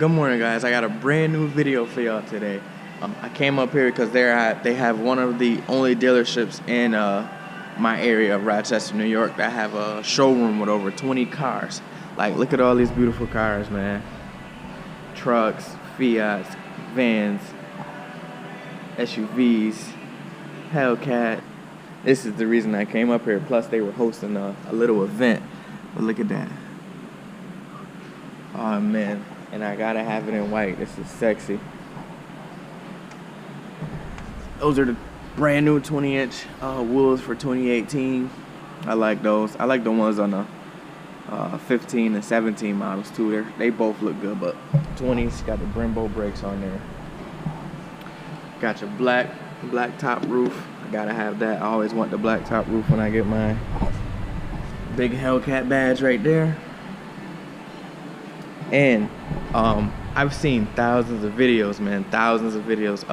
Good morning, guys. I got a brand new video for y'all today. I came up here because they have one of the only dealerships in my area of Rochester, New York that have a showroom with over 20 cars. Like, look at all these beautiful cars, man. Trucks, Fiats, vans, SUVs, Hellcat. This is the reason I came up here. Plus, they were hosting a little event. But look at that. Oh, man. And I gotta have it in white. This is sexy. Those are the brand new 20-inch wheels for 2018. I like those. I like the ones on the 15 and 17 models too. They both look good, but 20's got the Brembo brakes on there. Got your black top roof. I gotta have that. I always want the black top roof when I get my big Hellcat badge right there. And I've seen thousands of videos, man, thousands of videos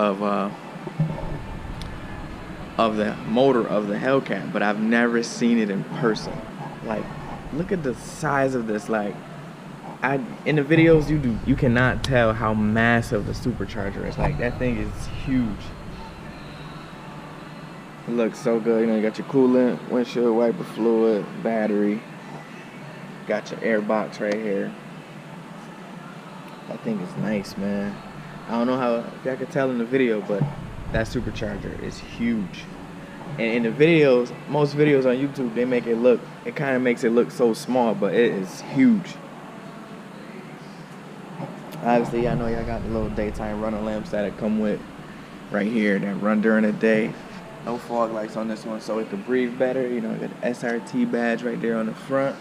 of the motor of the Hellcat, but I've never seen it in person. Like, look at the size of this. Like, in the videos you cannot tell how massive the supercharger is. Like, that thing is huge. It looks so good. You know, you got your coolant, windshield wiper fluid, battery. Got your air box right here. That thing is nice, man. I don't know if I could tell in the video, but that supercharger is huge. And in the videos, most videos on YouTube, it kind of makes it look so small, but it is huge. Obviously, I know y'all got the little daytime running lamps that come with right here that run during the day. No fog lights on this one, so it can breathe better. You know, you got the SRT badge right there on the front.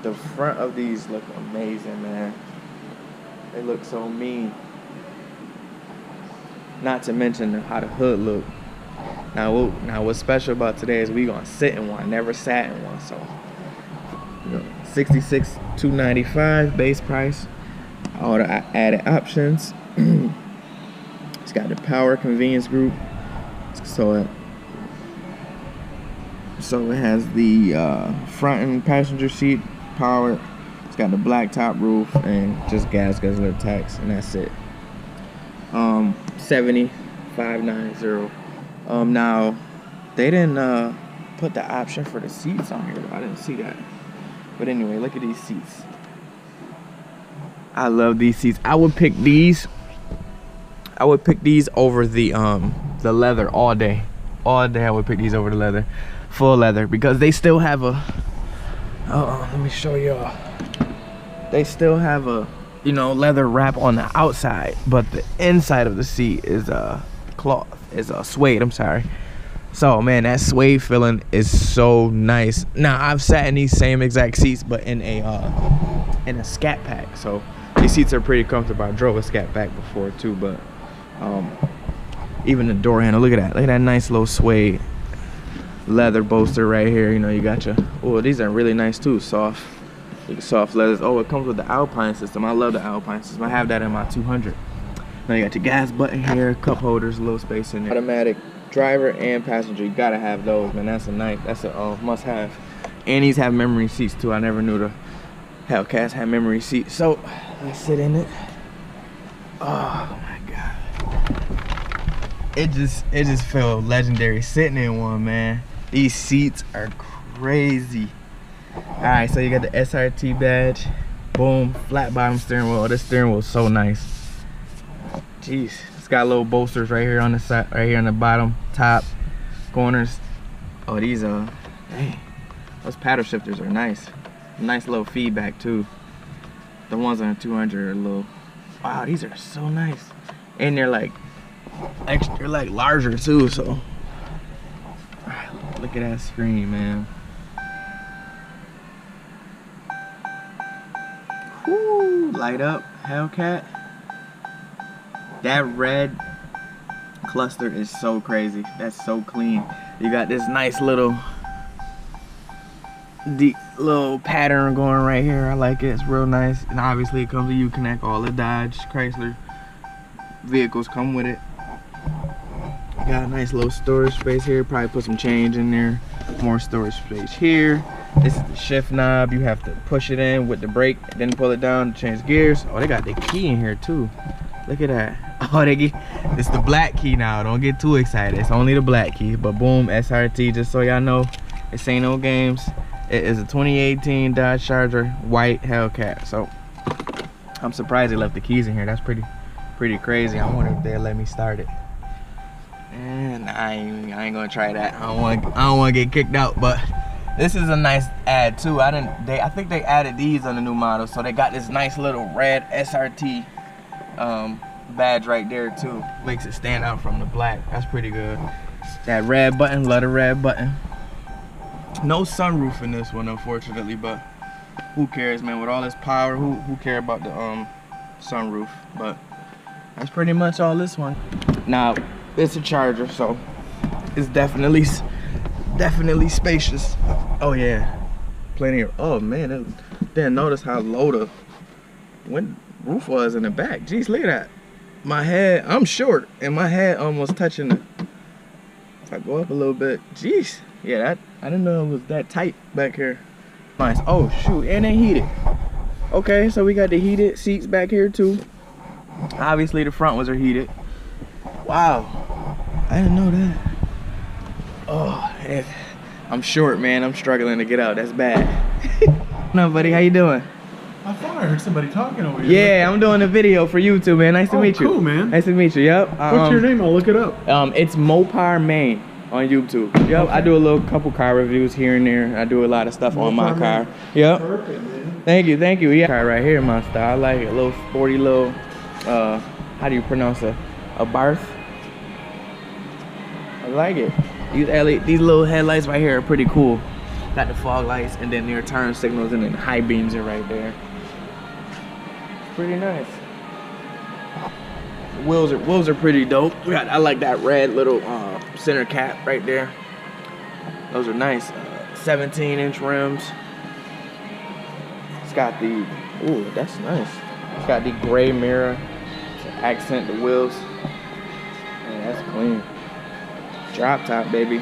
The front of these look amazing, man. They look so mean. Not to mention how the hood look. Now what's special about today is we gonna sit in one. Never sat in one, so you know, $66,295 base price. All the added options. It's got the power convenience group. So it has the front and passenger seat power. It's got the black top roof and just gas guzzler tax, and that's it. $70,590. Now they didn't put the option for the seats on here. I didn't see that. But anyway, look at these seats. I love these seats. I would pick these. I would pick these over the leather all day. All day I would pick these over the leather, full leather, because they still have a. Let me show y'all. They still have a, you know, leather wrap on the outside, but the inside of the seat is cloth, is suede. I'm sorry. So man, that suede feeling is so nice. Now I've sat in these same exact seats, but in a Scat Pack. So these seats are pretty comfortable. I drove a Scat Pack before too, but even the door handle. Look at that nice little suede leather bolster right here. You know, you got your. Oh, these are really nice too. Soft leathers. Oh, it comes with the Alpine system. I love the Alpine system. I have that in my 200. Now you got your gas button here, cup holders, a little space in there. Automatic driver and passenger. You gotta have those, man. That's a must-have. And these have memory seats too. I never knew the Hellcats had memory seats. So let's sit in it. Oh my god. It just feels legendary sitting in one, man. These seats are crazy. Alright, so you got the SRT badge. Boom, flat bottom steering wheel. This steering wheel is so nice. Jeez, it's got little bolsters right here on the side, right here on the bottom, top, corners. Oh, these dang, those paddle shifters are nice. Nice little feedback too. The ones on the 200 are a little. Wow, these are so nice, and they're like extra, like larger too. So, alright, look at that screen, man. Woo, light up, Hellcat. That red cluster is so crazy. That's so clean. You got this nice little deep little pattern going right here. I like it. It's real nice. And obviously it comes with Uconnect. All the Dodge, Chrysler vehicles come with it. Got a nice little storage space here. Probably put some change in there. More storage space here. This is the shift knob. You have to push it in with the brake, then pull it down to change gears. Oh, they got the key in here too. Look at that. Oh, it's the black key now. Don't get too excited. It's only the black key. But boom, SRT, just so y'all know, this ain't no games. It is a 2018 Dodge Charger white Hellcat. So I'm surprised they left the keys in here. That's pretty crazy. I wonder if they'll let me start it. And I ain't gonna try that. I don't want to get kicked out. But this is a nice add too. I think they added these on the new model. So they got this nice little red SRT badge right there too. Makes it stand out from the black. That's pretty good. That red button, love the red button. No sunroof in this one, unfortunately, but who cares, man? With all this power, who care about the sunroof? But that's pretty much all this one. Now it's a Charger, so it's definitely spacious. Oh yeah, plenty of. Oh man, didn't notice how low the roof was in the back. Jeez, look at that. My head, I'm short, and my head almost touching the. If I go up a little bit, jeez, yeah, I didn't know it was that tight back here. Nice. Oh shoot, and they heated. Okay, so we got the heated seats back here too. Obviously the front ones are heated. Wow, I didn't know that. Oh, I'm short, man. I'm struggling to get out. That's bad. No, buddy, how you doing? I thought I heard somebody talking over here. Yeah, I'm doing a video for YouTube, man. Nice to meet you. Cool, man. Nice to meet you. Yep. What's your name? I'll look it up. It's MoparMayne on YouTube. Yep. Okay. I do a couple car reviews here and there. I do a lot of stuff on my car. Yep. Perfect, man. Thank you. Yeah. Car right here, my style. I like it. A little sporty little. How do you pronounce a Barth? I like it. These little headlights right here are pretty cool. Got the fog lights and then their turn signals and then high beams are right there. Pretty nice. Wheels are pretty dope. I like that red little center cap right there. Those are nice. 17-inch rims. It's got the, ooh, that's nice. It's got the gray mirror to accent the wheels. Man, that's clean. Drop top, baby.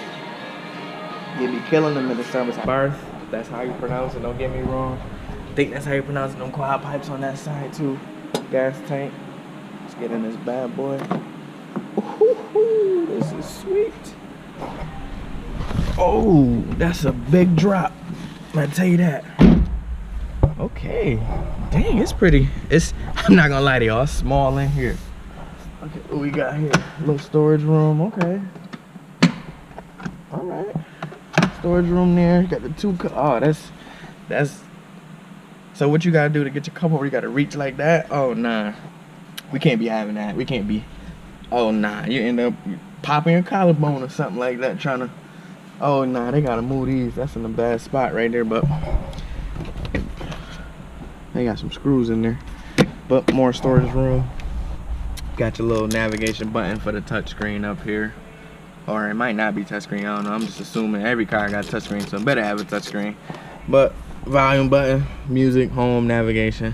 You be killing them in the summer. Barth, that's how you pronounce it, don't get me wrong. I think that's how you pronounce it. Them quad pipes on that side too. Gas tank. Let's get in this bad boy. Ooh, this is sweet. Oh, that's a big drop. I tell you that. Okay. Dang, it's pretty. I'm not gonna lie to y'all, it's small in here. Okay, what we got here? Little storage room, okay. Alright. Storage room there. You got the two, oh, that's, so what you gotta do to get your cup over, you gotta reach like that? Oh, nah. We can't be having that. We can't be, oh, nah. You end up popping your collarbone or something like that trying to, oh, nah, they gotta move these. That's in a bad spot right there, but they got some screws in there. But more storage room. Got your little navigation button for the touchscreen up here. Or it might not be touchscreen, I don't know. I'm just assuming every car got a touchscreen, so it better have a touchscreen. But volume button, music, home, navigation.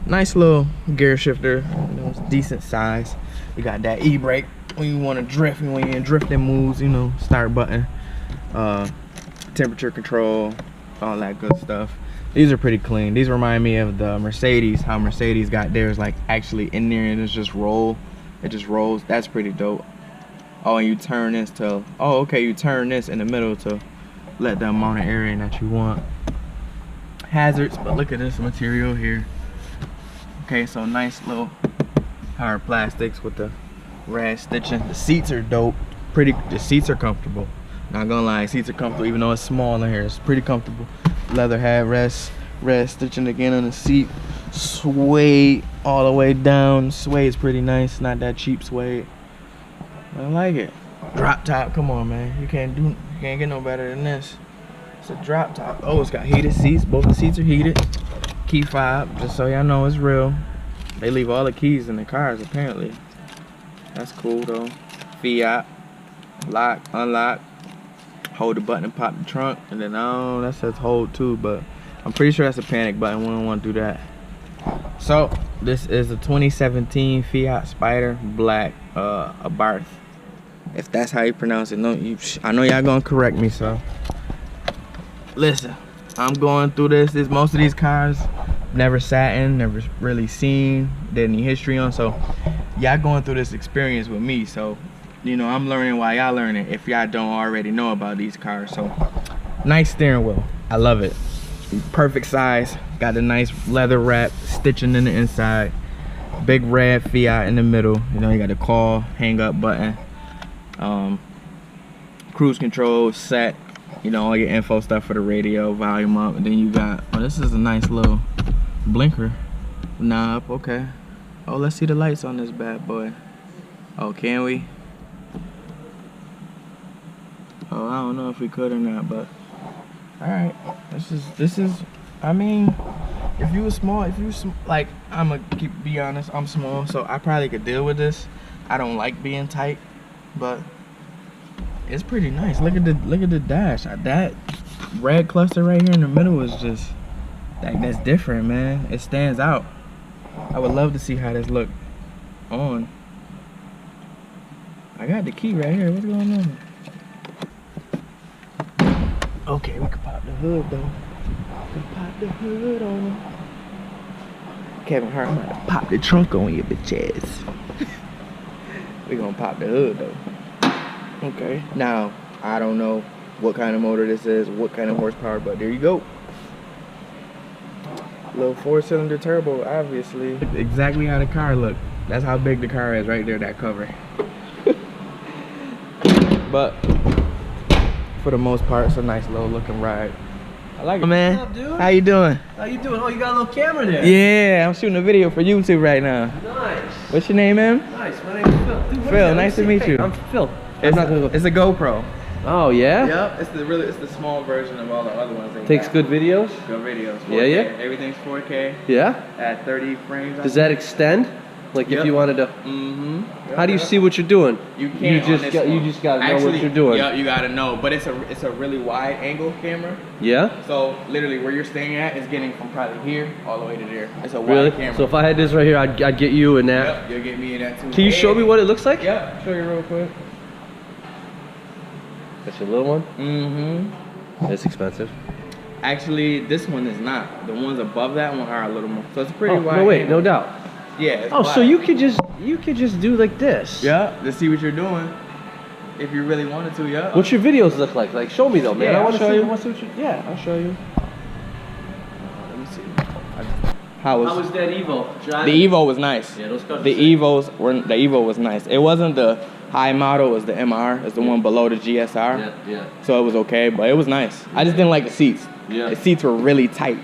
Nice little gear shifter, you know, it's decent size. You got that e-brake when you want to drift, when you're in drifting moves, you know, start button. Temperature control, all that good stuff. These are pretty clean. These remind me of the Mercedes, how Mercedes got theirs like actually in there and it's just roll. It just rolls. That's pretty dope. Oh, and you turn this to, oh, okay, you turn this in the middle to let the amount of area that you want. Hazards, but look at this material here. Okay, so nice little hard plastics with the rad stitching. The seats are dope. The seats are comfortable. Not gonna lie, seats are comfortable even though it's small in here. It's pretty comfortable. Leather headrest, red stitching again on the seat. Suede all the way down. Suede's pretty nice, not that cheap suede. I like it. Drop top, come on, man. You can't get no better than this. It's a drop top. Oh, it's got heated seats. Both the seats are heated. Key fob, just so y'all know it's real. They leave all the keys in the cars apparently. That's cool though. Fiat, lock, unlock. Hold the button and pop the trunk, and then oh, that says hold too, but I'm pretty sure that's a panic button. We don't want to do that. So this is a 2017 Fiat Spider Black, a Barth. If that's how you pronounce it, no, I know y'all gonna correct me. So listen, I'm going through this. Most of these cars never sat in, never really seen, did any history on. So y'all going through this experience with me. So, you know, I'm learning while y'all learning if y'all don't already know about these cars. So, nice steering wheel. I love it. Perfect size. Got a nice leather wrap, stitching in the inside. Big red Fiat in the middle. You know, you got the call, hang up button. Cruise control set. You know, all your info stuff for the radio, volume up. And then you got, oh, this is a nice little blinker knob. Okay. Oh, let's see the lights on this bad boy. Oh, can we? Oh, I don't know if we could or not, but all right. This is. I mean, if you was small, like, I'ma be honest, I'm small, so I probably could deal with this. I don't like being tight, but it's pretty nice. Look at the dash. That red cluster right here in the middle is just that's different, man. It stands out. I would love to see how this look on. I got the key right here. What's going on? Okay, we can pop the hood though. We can pop the hood on. Kevin Hart, I'm about to pop the trunk on your bitch ass. We gonna pop the hood though. Okay. Now, I don't know what kind of motor this is, what kind of horsepower, but there you go. Little 4-cylinder turbo, obviously. Exactly how the car looked. That's how big the car is right there, that cover. But for the most part, it's a nice little looking ride. I like it, man. What's up, dude? How you doing? How you doing? Oh, you got a little camera there. Yeah, I'm shooting a video for YouTube right now. Nice. What's your name, man? Nice. My name's Phil. Dude, Phil, nice to meet you. I'm Phil. It's a GoPro. Oh yeah. Yep, it's the small version of all the other ones. Takes good videos. Good videos. 4K. Yeah, yeah. Everything's 4K. Yeah. At 30 frames. Does that extend? Like Yep. if you wanted to. Mm-hmm. Yep, How do you see what you're doing? You can't. You just gotta know what you're doing. Yeah, you gotta know. But it's a really wide angle camera. Yeah. So literally where you're staying at is getting from probably here all the way to there. It's a Really? wide camera. So if I had this right here, I'd get you in that. Yep, you'll get me in that too. Can you show me what it looks like? Yep, show you real quick. That's your little one. Mm-hmm. It's expensive. Actually, this one is not. The ones above that one are a little more. So it's a pretty Oh, wide. no wait, angle. no doubt. Yeah. It's Oh, so wide. you could just do like this. Yeah, to see what you're doing. If you really wanted to, yeah. What's your videos look like? Like, show me though, man. Yeah, I want to I'll show see. you. I wanna see what you. Yeah, I'll show you. Let me see. How was that Evo? the Evo was nice. Yeah, those cars. The Evo was nice. It wasn't the high model, it was the MR. It's the one below the GSR. Yeah. So it was okay, but it was nice. I just didn't like the seats. Yeah. The seats were really tight.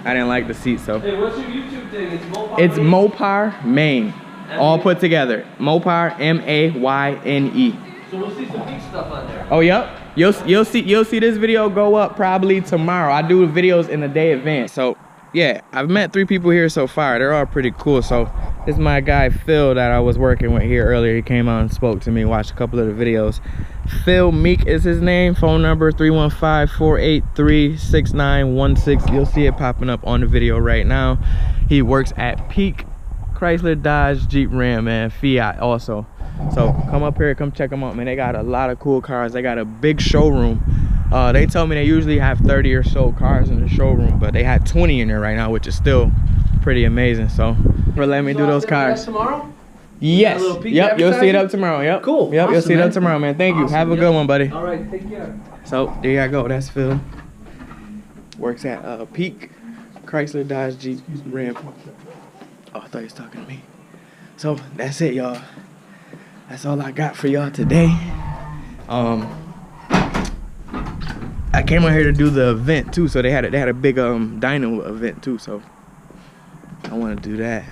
I didn't like the seats, so. Hey, what's your YouTube thing? It's MoparMayne. All put together. Mopar, M-A-Y-N-E. So we'll see some Peake stuff on there. Oh, yep. You'll see this video go up probably tomorrow. I do videos in a day advance. So yeah, I've met 3 people here so far. They're all pretty cool. So this is my guy Phil that I was working with here earlier. He came out and spoke to me, watched a couple of the videos. Phil Meek is his name. Phone number 315-483-6916. You'll see it popping up on the video right now. He works at Peake, Chrysler, Dodge, Jeep, Ram, and Fiat also. So come up here, come check them out, man. They got a lot of cool cars. They got a big showroom. They told me they usually have 30 or so cars in the showroom, but they had 20 in there right now, which is still pretty amazing. So for letting me do those cars. Tomorrow? Yes. Yep. You'll see it up tomorrow. Yep. Cool. Yep. You'll Awesome, see it up man. tomorrow, man. Thank you. Awesome, Have a good one, buddy. All right. Take care. So there you go. That's Phil. Works at Peake, Chrysler, Dodge, Jeep, Ram. Oh, I thought he was talking to me. So that's it, y'all. That's all I got for y'all today. I came out here to do the event too, so they had a big dyno event too, so I want to do that.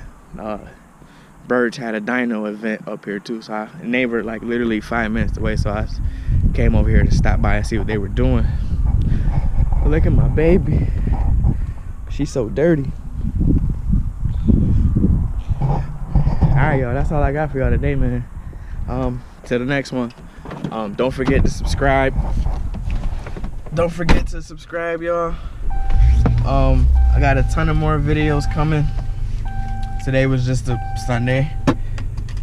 Burge had a dyno event up here too, so and they were like literally 5 minutes away, so I came over here to stop by and see what they were doing. But look at my baby, she's so dirty. Alright, y'all, that's all I got for y'all today, man. Till the next one. Don't forget to subscribe. Don't forget to subscribe, y'all. I got a ton of more videos coming. Today was just a Sunday.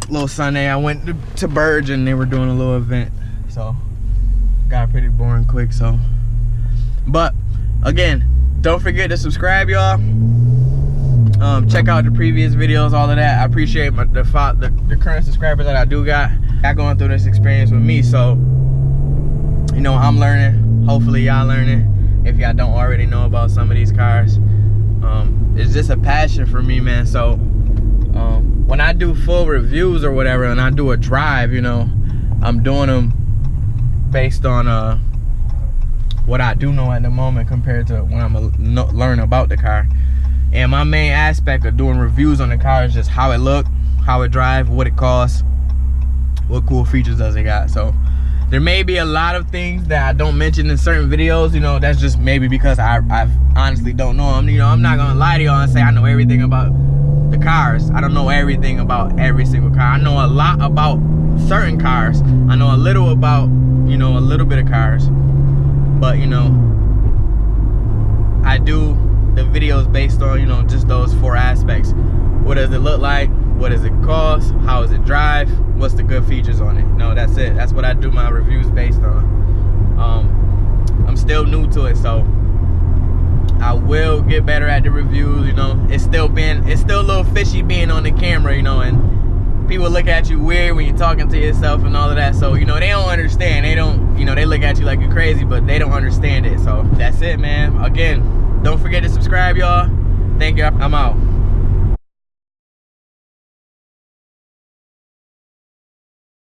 Little Sunday. I went to Burge and they were doing a little event. So got pretty boring quick, so. But again, don't forget to subscribe, y'all. Check out the previous videos, all of that. I appreciate the current subscribers that I do got going through this experience with me. So, you know, I'm learning. Hopefully y'all learning if y'all don't already know about some of these cars. It's just a passion for me, man. So when I do full reviews or whatever, and I do a drive, you know, I'm doing them based on what I do know at the moment compared to when I'm learning about the car. And my main aspect of doing reviews on the car is just how it look, how it drive, what it costs, what cool features does it got. So there may be a lot of things that I don't mention in certain videos, you know. That's just maybe because I honestly don't know them. You know, I'm not gonna lie to y'all and say I know everything about the cars. I don't know everything about every single car. I know a lot about certain cars. I know a little about, you know, a little bit of cars. But, you know, I do the videos based on, you know, just those 4 aspects. What does it look like? What does it cost? How does it drive? What's the good features on it? No, that's it. That's what I do my reviews based on. I'm still new to it, so I will get better at the reviews. You know, it's still a little fishy being on the camera, you know, and people look at you weird when you're talking to yourself and all of that. So, you know, they don't understand. They don't, you know, they look at you like you're crazy, but they don't understand it. So that's it, man. Again, don't forget to subscribe, y'all. Thank you. I'm out.